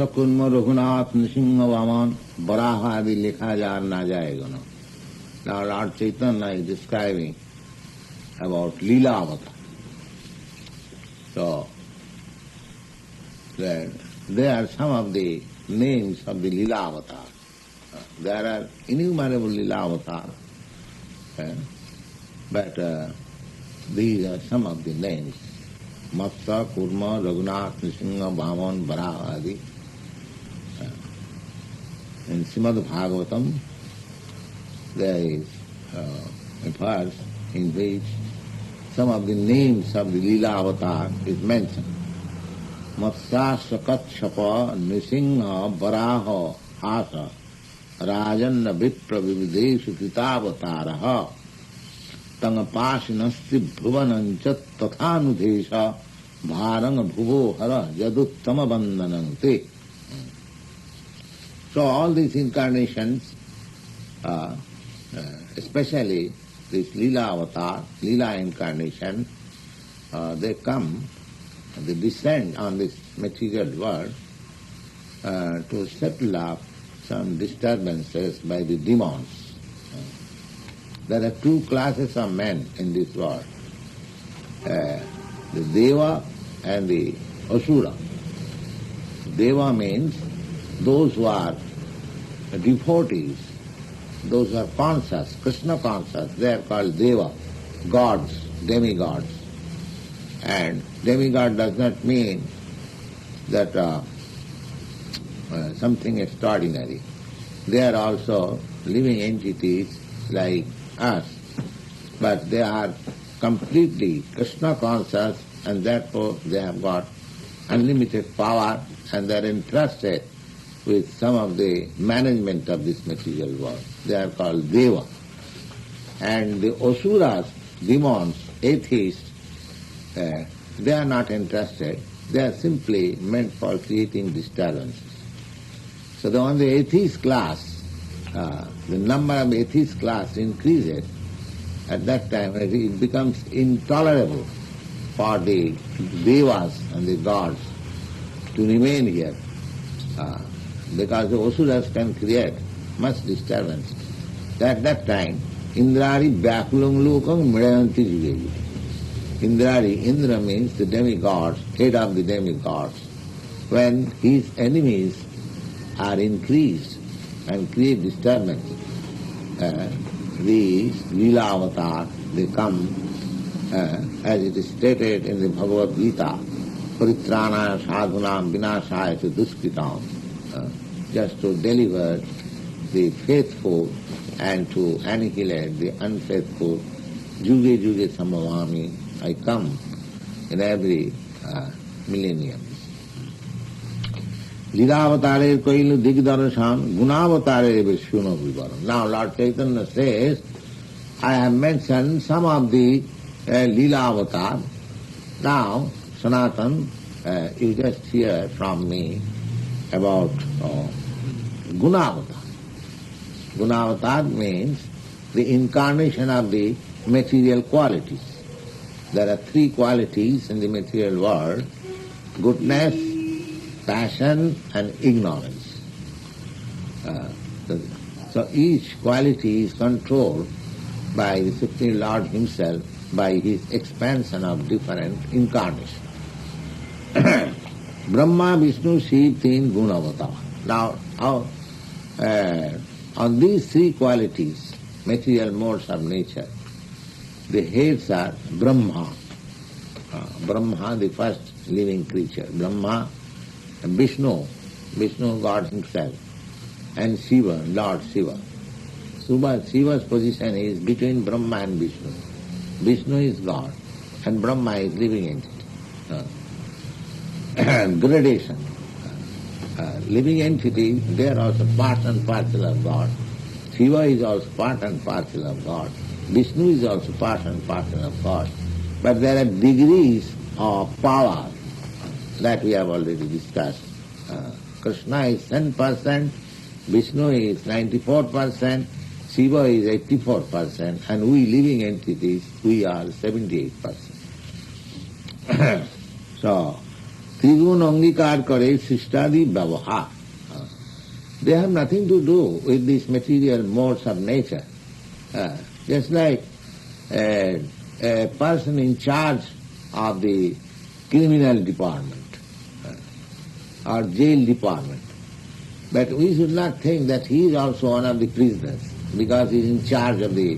Kurma Raghunath Nrsimha Vaman Varaha adi likha jar na jayega na. Now Lord Chaitanya is describing about līlā Matha. So, there are some of the names of the līlā avatar. There are innumerable līlā avatar, but these are some of the names. Matsya, Kurma, Raghunath, Nrsimha, Vaman, Varaha adi. In Srimad Bhagavatam, there is a verse in which some of the names of the līlā avatar is mentioned. Matsya, Sakatshapa, Nrsimha, Varaha, Asa, Rajanna, Vipra, Vivideshu, Kritavataраha, Tangapasinasti, Bhuvanancha, Tathanudesha, Bharanga, Bhuvo, Hara, Yaduttama Bandhanante. So all these incarnations, especially this līlā avatar, līlā incarnation, they come, they descend on this material world to settle up some disturbances by the demons. There are two classes of men in this world, the deva and the asura. Deva means those who are devotees, those who are conscious, Krishna conscious, they are called deva, gods, demigods. And demigod does not mean that something extraordinary. They are also living entities like us, but they are completely Krishna conscious, and therefore they have got unlimited power, and they are entrusted with some of the management of this material world. They are called deva. And the asuras, demons, atheists, they are not interested. They are simply meant for creating disturbances. So on the atheist class, the number of atheist class increases. At that time it becomes intolerable for the devas and the gods to remain here, because the asuras can create much disturbance. At that time, Indrari Vyakulam Lokam Mridanti Jugeju. Indrari, Indra means the demigods, head of the demigods. When his enemies are increased and create disturbance, these līlā avatar, they come, as it is stated in the Bhagavad Gita, Paritrāna sadhunam vināṣāya ca duskritam, just to deliver the faithful and to annihilate the unfaithful. Juge juge samavami, I come in every millennium. Līlāvatare koilu digdarashan, gunavatare vishnu vivaram. Now Lord Chaitanya says, I have mentioned some of the līlā avatar. Now, Sanatan, you just hear from me about Gunavatar. Gunavatar means the incarnation of the material qualities. There are three qualities in the material world: goodness, passion and ignorance. So each quality is controlled by the Supreme Lord Himself by His expansion of different incarnations. Brahma, Vishnu, Shiva, Teen, Gunavatar. Now, on these three qualities, material modes of nature, the heads are Brahma. Brahma, the first living creature. Brahma, Vishnu, God Himself, and Shiva, Lord Shiva. Shiva's position is between Brahma and Vishnu. Vishnu is God, and Brahma is living entity. Gradation. Living entity, they are also part and parcel of God. Shiva is also part and parcel of God. Vishnu is also part and parcel of God. But there are degrees of power that we have already discussed. Krishna is 10%, Vishnu is 94%, Shiva is 84%, and we living entities, we are 78%. So, Trigun angikar kare sishtadi vyavahar. They have nothing to do with these material modes of nature. Just like a person in charge of the criminal department or jail department. But we should not think that he is also one of the prisoners because he is in charge of the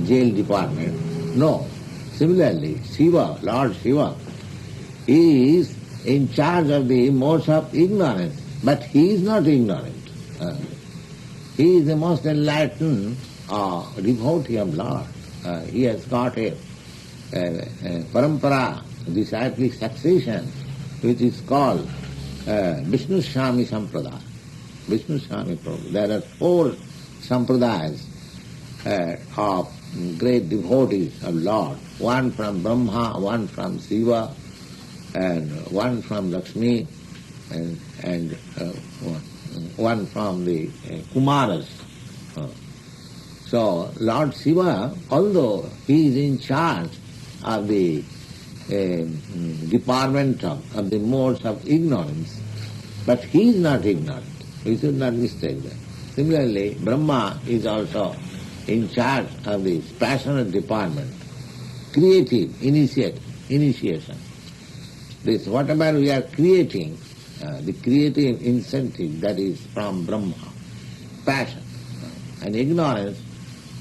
jail department. No. Similarly, Shiva, Lord Shiva, he is in charge of the modes of ignorance, but he is not ignorant. He is the most enlightened devotee of Lord. He has got a parampara, disciplic succession, which is called Vishnu Swami Sampradaya. Vishnu Swami Prabhupada. There are 4 sampradayas of great devotees of Lord. One from Brahma, one from Shiva, and one from Lakshmi, and one from the Kumaras. So Lord Shiva, although he is in charge of the department of the modes of ignorance, but he is not ignorant. We should not mistake that. Similarly, Brahma is also in charge of the passionate department, creative, initiation. This, whatever we are creating, the creative incentive that is from Brahma, passion. And ignorance,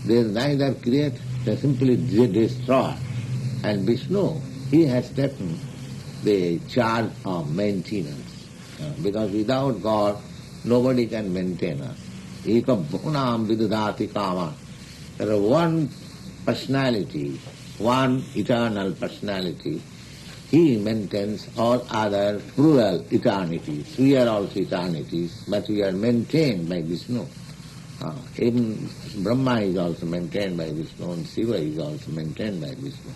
there is neither create, they simply destroy. And Vishnu, he has taken the charge of maintenance. Because without God, nobody can maintain us. Eka bhunam vidudhati kama. There is one personality, one eternal personality. He maintains all other plural eternities. We are also eternities, but we are maintained by Vishnu. Even Brahma is also maintained by Vishnu, and Shiva is also maintained by Vishnu.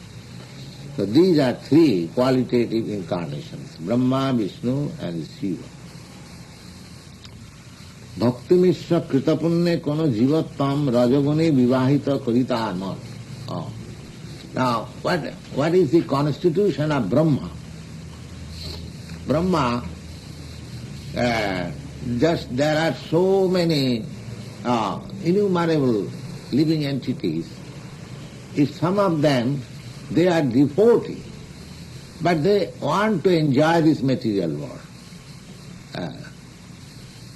So these are 3 qualitative incarnations, Brahma, Vishnu and Shiva. Bhaktivedanta kritapunne kono jivattam rajagune vivahita caritāmṛta. Now, what is the constitution of Brahma? Brahma, just there are so many innumerable living entities. If some of them, they are devotee, but they want to enjoy this material world.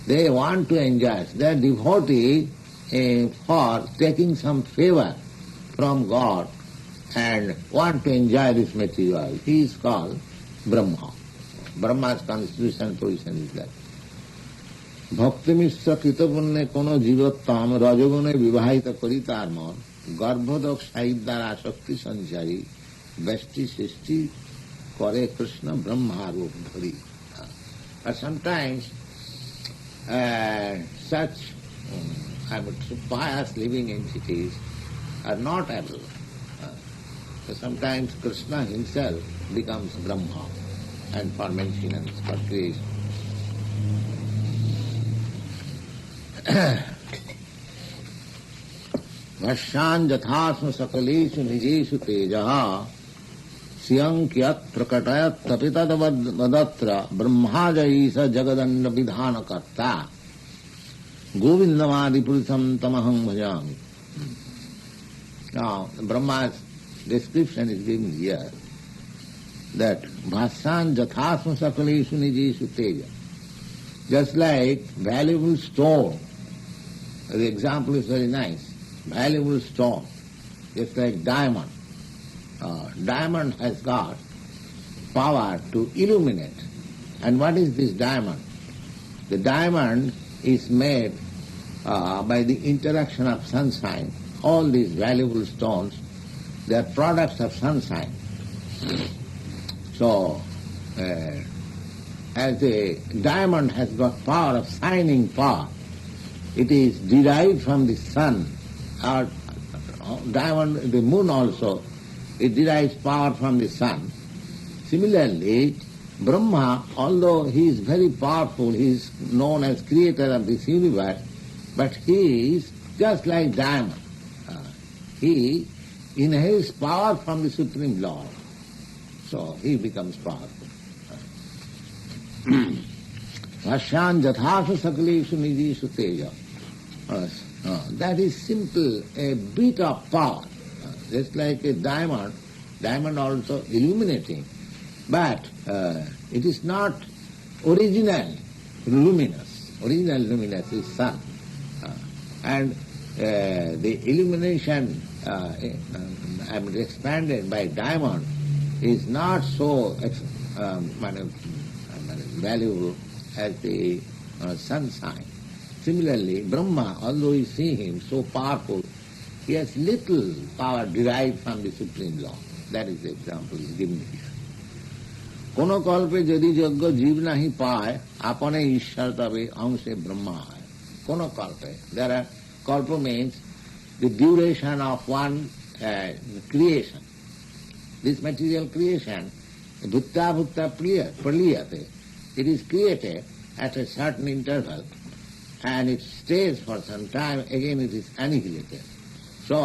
They want to enjoy. They are devotee for taking some favor from God and want to enjoy this material. He is called Brahma. Brahma's constitution position is that. Bhaktivedanta kritapunne kono jivattam rajagune vivahita caritāmṛta garbhodok sahiddara shakti sanchari vesti sisti kare Krishna Brahma rup dhari. But sometimes such pious living entities are not able. So sometimes Krishna himself becomes Brahma and for maintenance, for creation. Vasyan jathasma sakaleshu nijeshu tejaha siyankyat prakatayat tapitad vadatra brahmajaisa jagadanda vidhana karta govindamadi purusham tamaham bhajami. Now, Brahma's description is given here that Vasyan jathasma sakaleshu nijeshu teja. Just like valuable stone, the example is very nice. Valuable stone, just like diamond. Diamond has got power to illuminate. And what is this diamond? The diamond is made by the interaction of sunshine. All these valuable stones, they are products of sunshine. So, as the diamond has got power of shining power, it is derived from the sun. Our diamond, the moon also, it derives power from the sun. Similarly, Brahma, although he is very powerful, he is known as creator of this universe, but he is just like diamond. He inherits power from the Supreme Lord. So he becomes powerful. Vasyan jathashu sakaleshu nidishu teja. That is simple, a bit of power. Just like a diamond also illuminating. But it is not original luminous. Original luminous is sun. And the illumination expanded by diamond is not so valuable as the sunshine. Similarly, Brahma, although you see him so powerful, he has little power derived from the Supreme Law. That is the example he is giving here. কোনো কল্পে যদি যজ্ঞ জীব নাহি পায় আপনে ঈশ্বর তবে অংশে ব্রহ্মা হয় কোনো কল্পে there are kalpa means the duration of one creation, this material creation, bhutta praliyate, it is created at a certain interval and it stays for some time, again it is annihilated. So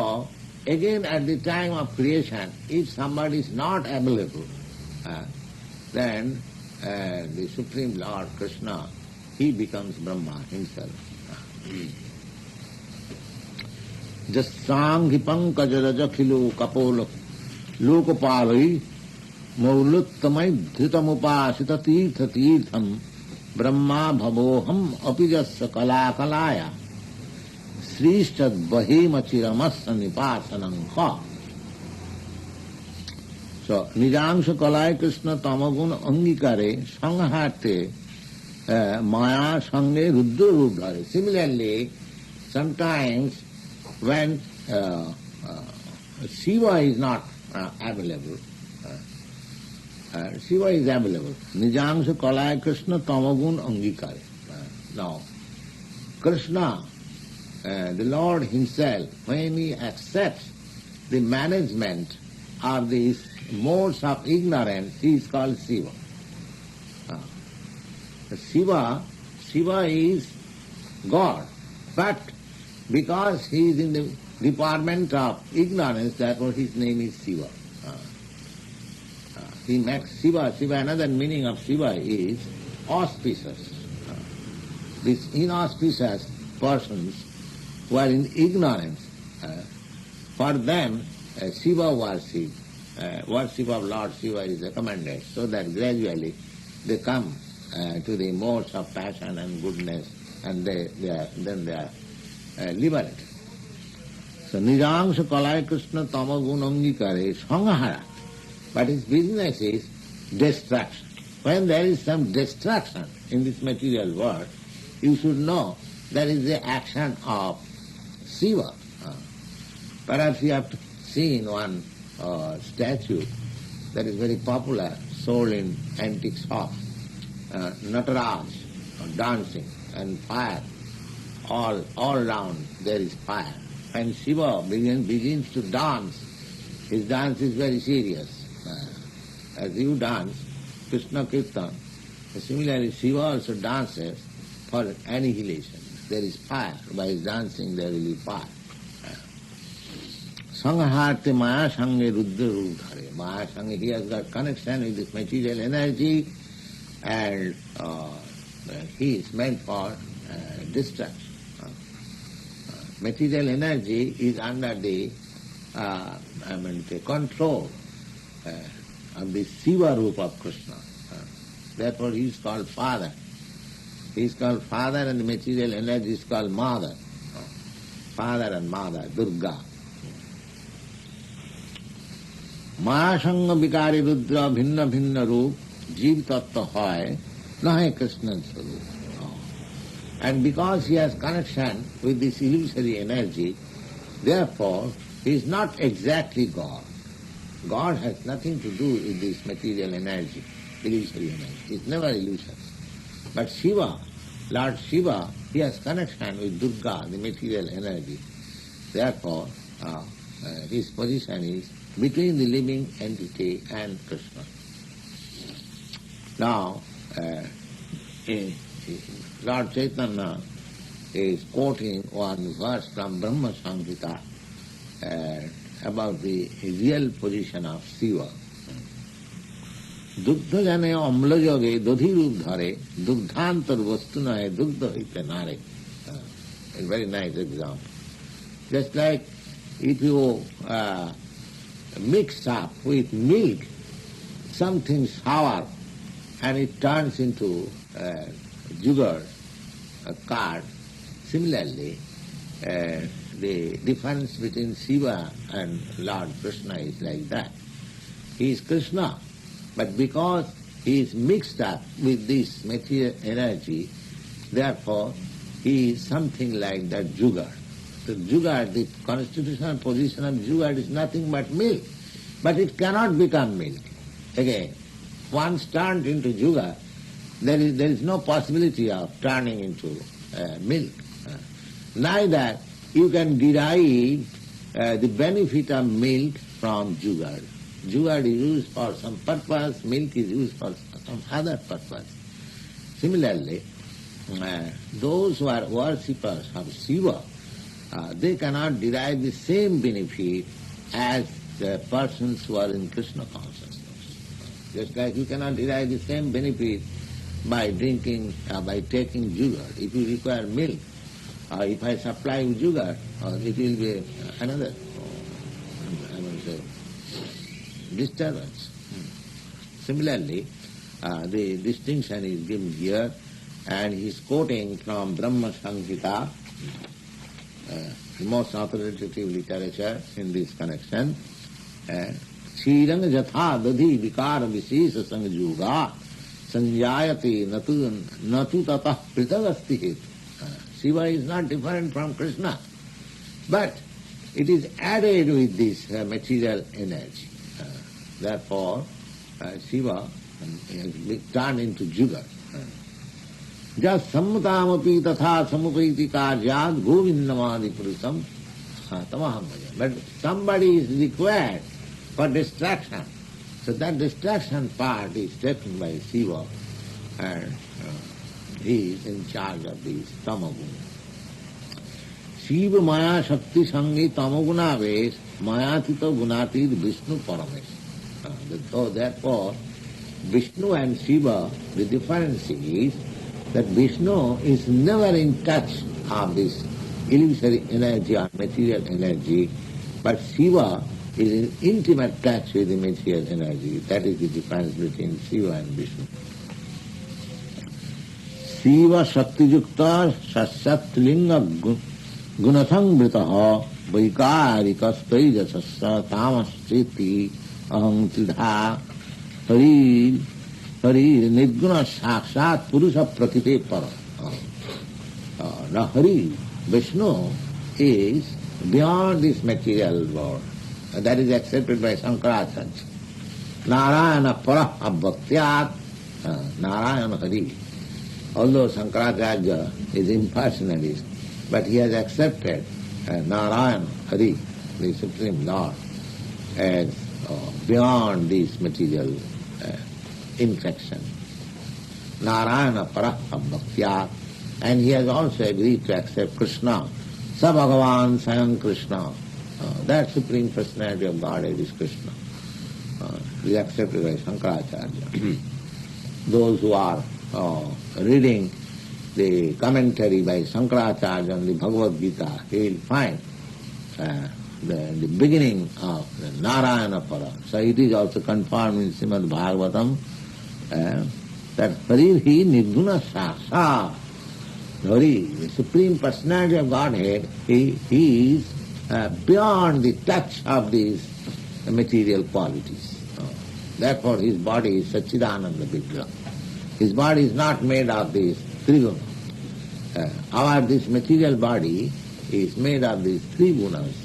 again at the time of creation, if somebody is not available, then the Supreme Lord Krishna, he becomes Brahma himself. Jasanghi pankajarajakhilu kapolo lokapalai mauluttamai dhritamupasita tirtha tirtham brahma bhavoham apijasya kalakalaya srishtat bahimachiramasya nipasananka. So, nijangsha kalaya Krishna tamagun angikare sanghate maya sange rudra rudhare. Similarly, sometimes when Shiva is not available, Shiva is available. Nijangsha kalaya Krishna tamagun angikare. Now, Krishna, the Lord himself, when he accepts the management of these modes of ignorance, he is called Shiva. Shiva is God, but because he is in the department of ignorance, therefore his name is Shiva. He makes Shiva, another meaning of Shiva is auspicious. These inauspicious persons who are in ignorance, for them Shiva worship of Lord Shiva is recommended, so that gradually they come to the modes of passion and goodness, and then they are liberated. So Nijangsha Kalaya Krishna Tamagunangikare Sanghara. But his business is destruction. When there is some destruction in this material world, you should know that is the action of Shiva. Perhaps you have seen one statue that is very popular, sold in antique shops. Nataraj, dancing, and fire. All round there is fire. When Shiva begins to dance, his dance is very serious. As you dance, Krishna Kirtan, similarly Shiva also dances for annihilation. There is fire. By his dancing there will be fire. Sangharte Maya Sange Rudra Rudhare. Maya Sange, he has got connection with this material energy, and he is meant for destruction. Material energy is under the control of the Shiva Rupa of Krishna. Therefore he is called Father. He is called Father, and the material energy is called Mother. Father and Mother, Durga. Maya Sangha Vikari Rudra Bhinna Bhinna Roop Jeev Tattva Hoy Nahe Krishna Sarup. And because he has connection with this illusory energy, therefore he is not exactly God. God has nothing to do with this material energy, illusory energy. He is never illusion. But Shiva, Lord Shiva, he has connection with Durga, the material energy. Therefore, his position is between the living entity and Krishna. Now, Lord Chaitanya is quoting one verse from Brahma Samhita about the real position of Shiva. Dugdha jane amla yoge dodhi rup dhare, dugdhantar vastu nahe dugdha hite nare. A very nice example. Just like if you mix up with milk something sour and it turns into sugar, curd, similarly the difference between Shiva and Lord Krishna is like that. He is Krishna, but because he is mixed up with this material energy, therefore he is something like that jugar. The jugar, the constitutional position of jugar is nothing but milk, but it cannot become milk. Again, once turned into jugar, there is no possibility of turning into milk. Neither you can derive the benefit of milk from jugar. Jugar is used for some purpose, milk is used for some other purpose. Similarly, those who are worshippers of Shiva, they cannot derive the same benefit as the persons who are in Krishna consciousness. Just like you cannot derive the same benefit by drinking, by taking sugar. If you require milk, if I supply you sugar, it will be another, I will say, disturbance. Similarly, the distinction is given here, and he is quoting from Brahma Samhita, the most authoritative literature in this connection. Shirang jatha dadhi vikara vishesha sangjuga sanjayate natu tatah pritavasti. Shiva is not different from Krishna, but it is added with this material energy. Therefore, Shiva has turned into sugar. Jas sammutamapi tatha samupaiti karyad govindamadi purusam tamaham bhaja. But somebody is required for distraction. So that distraction part is taken by Shiva, and he is in charge of this tamaguna. Shiva maya shakti sangi tamaguna ves mayatita gunatir Vishnu paramesh. So therefore, Vishnu and Shiva, the difference is that Vishnu is never in touch of this illusory energy or material energy, but Shiva is in intimate touch with the material energy. That is the difference between Shiva and Vishnu. Shiva Shakti Yukta Sasyatlinga Gunathambritaha Vaikārikastaijasassa Tamasriti Aham Tridha Hari Nirguna Sakshat Purusha Prakite Para. The Hari, Vishnu, is beyond this material world. That is accepted by Shankaracharya. Narayana Para Bhaktyat, Narayana Hari. Although Shankaracharya is impersonalist, but he has accepted Narayana Hari, the Supreme Lord, as beyond this material infection. Narayana Para Bhaktyat. And he has also agreed to accept Krishna. Sa Bhagavan Sayam Krishna. That Supreme Personality of Godhead is Krishna. Is accepted by Shankaracharya. Those who are reading the commentary by Shankaracharya on the Bhagavad Gita, he will find the beginning of the Narayana Para. So it is also confirmed in Srimad Bhagavatam that Harihi Nirguna Sasa. Hari, the Supreme Personality of Godhead, he is beyond the touch of these material qualities. Therefore his body is Satchidananda Vigraha. His body is not made of these three gunas. This material body is made of these three gunas.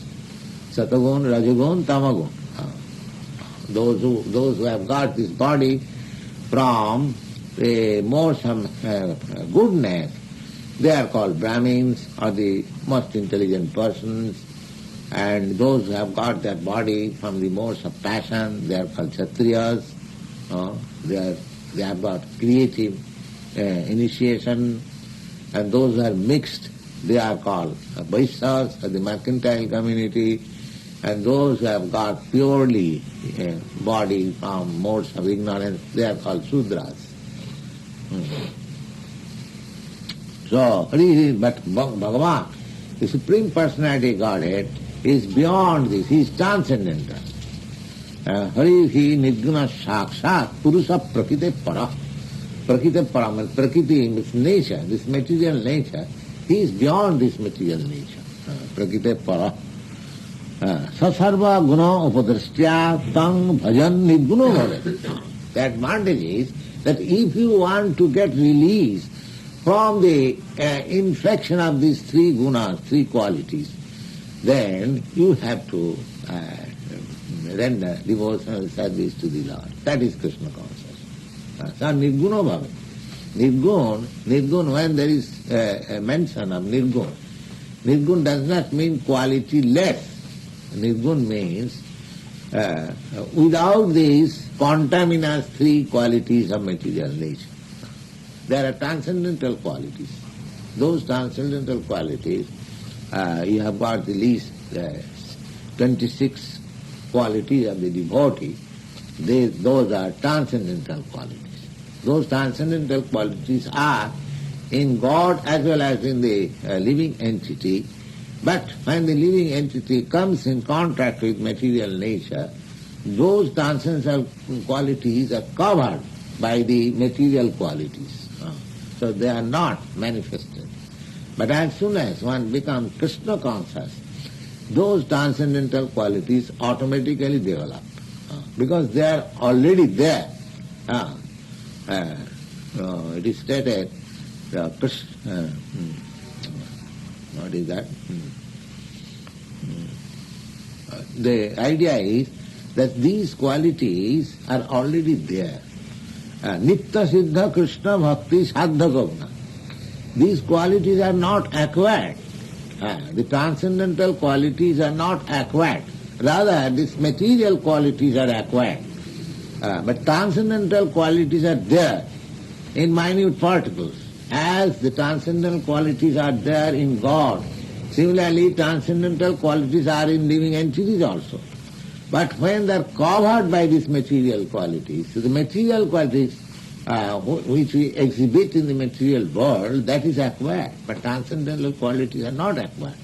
Satagun, Rajagun, Tamagun. Those who have got this body from the more some goodness, they are called Brahmins, or the most intelligent persons, and those who have got that body from the modes of passion, they are called Kshatriyas. They have got creative initiation, and those who are mixed, they are called Vaishyas, or the mercantile community, And those who have got purely body from modes of ignorance, they are called Sudras. So, but Bhagavan, the Supreme Personality Godhead, is beyond this. He is transcendental. Hari Hi Nirguna Sakshat Purusa Prakite Para. Prakite Para means Prakriti means nature, this material nature. He is beyond this material nature. Prakite Para. Sasarva Guna Upadrashtya Tang Bhajan Nirguno Bhave. The advantage is that if you want to get release from the infection of these three gunas, three qualities, then you have to render devotional service to the Lord. That is Krishna consciousness. So Nirguna Bhava. Nirgun, when there is a mention of Nirgun, Nirgun does not mean quality less. Nirgun means without these contaminous three qualities of material nature. There are transcendental qualities. Those transcendental qualities, you have got the least 26 qualities of the devotee. Those are transcendental qualities. Those transcendental qualities are in God as well as in the living entity. But when the living entity comes in contact with material nature, those transcendental qualities are covered by the material qualities. So they are not manifested. But as soon as one becomes Krishna conscious, those transcendental qualities automatically develop. Because they are already there. It is stated, what is that? The idea is that these qualities are already there. Nitya Siddha Krishna Bhakti Saddha Guna. These qualities are not acquired. The transcendental qualities are not acquired. Rather, these material qualities are acquired. But transcendental qualities are there in minute particles. As the transcendental qualities are there in God, similarly transcendental qualities are in living entities also. But when they are covered by these material qualities, so the material qualities which we exhibit in the material world, that is acquired. But transcendental qualities are not acquired.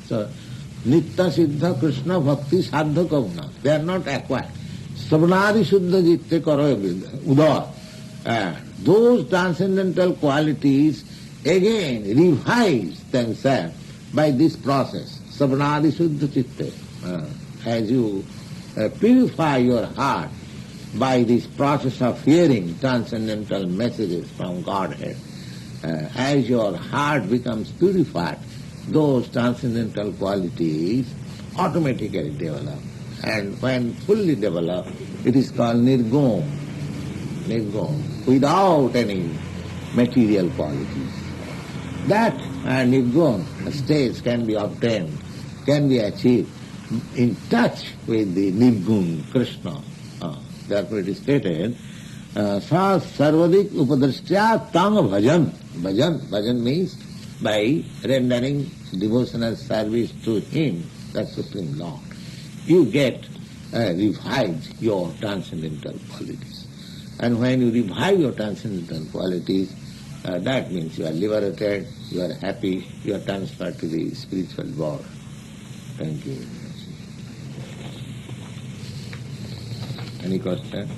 So, Nitya Siddha Krishna Bhakti Saddha Kauna, they are not acquired. Savanadi Shuddha Jitte Karo Udar. Those transcendental qualities again revive themselves by this process. Savanadi Shuddha Jitte. As you purify your heart by this process of hearing transcendental messages from Godhead, as your heart becomes purified, those transcendental qualities automatically develop. And when fully developed, it is called nirguna, without any material qualities. That nirguna stage can be obtained, can be achieved in touch with the Nirgun, Krishna. Therefore it is stated, Sa Sarvadik Upadrashtya Tang Bhajan. Bhajan means by rendering devotional service to Him, the Supreme Lord, you get revived your transcendental qualities. And when you revive your transcendental qualities, that means you are liberated, you are happy, you are transferred to the spiritual world. Thank you. Any question?